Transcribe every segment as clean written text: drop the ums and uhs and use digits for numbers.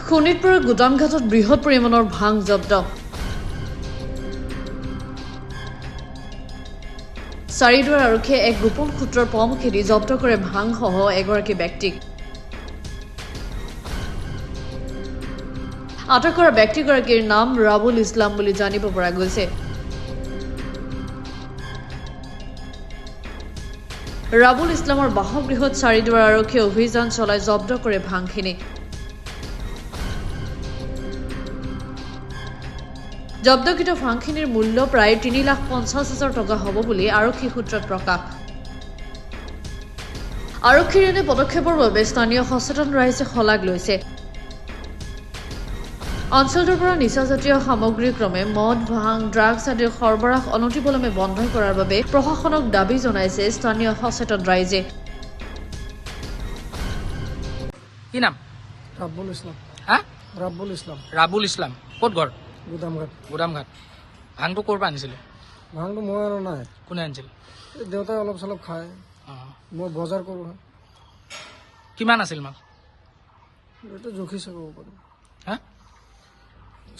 শোণিতপুৰৰ গুদামঘাটত বৃহৎ পৰিমাণৰ ভাং জব্দ। চাৰিদুৱাৰ আৰক্ষীয়ে এক গোপন সূত্ৰৰ পৰামৰ্শেদি জব্দ কৰে ভাংসহ এগৰাকী ব্যক্তিক। আটক কৰা ব্যক্তিগৰাকীৰ নাম ৰাবুল ইছলাম বুলি জানিব পৰা গৈছে। ৰাবুল ইছলামৰ বাসগৃহত চাৰিদুৱাৰ আৰক্ষীয়ে অভিযান চলাই জব্দ কৰে ভাংখিনি। জব্দকৃত ভাংখিনিৰ মূল্য প্ৰায় 3,50,000 টকা হ'ব বুলি আৰক্ষী সূত্ৰত প্ৰকাশ। আৰক্ষীৰ এনে পদক্ষেপৰ বাবে স্থানীয় সচেতন ৰাইজে শলাগ লৈছে। অঞ্চলটোৰ পৰা নিচাজাতীয় সামগ্ৰী ক্ৰমে মদ, ভাং, ড্ৰাগছ আদিৰ সৰবৰাহ অনতিপলমে বন্ধ কৰাৰ বাবে প্ৰশাসনক দাবী জনাইছে স্থানীয় সচেতন ৰাইজে। কি নাম? ৰাব্বুল ইসলাম। হা? ৰাব্বুল ইসলাম। ৰাবুল ইছলাম। ক'ত ঘৰ? গুদামঘাট। গুদামঘাট। ভাংটো ক'ৰ পৰা আনিছিলে? ভাংটো মই আৰু নাই, কোনে আনিছিল? এই দেউতাই অলপ চলপ খায়, মই বজাৰ কৰোঁ। কিমান আছিল মাল? এইটো জুখিছে ক'ব পাৰোঁ, হা?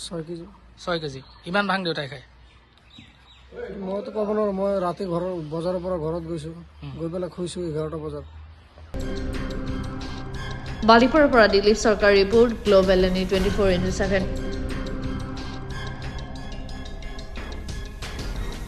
6 কেজি। 6 কেজি। ইমান ভাং দেউতাই খায়? মইতো ক'ব নোৱাৰোঁ, মই ৰাতি ঘৰৰ বজাৰৰ পৰা ঘৰত গৈছোঁ, গৈ পেলাই শুইছোঁ 11টা বজাত। বালিপাৰাৰ পৰা দিলীপ চৰকাৰ ৰিপৰ্ট, গ্ল'বেল এনি 24x7।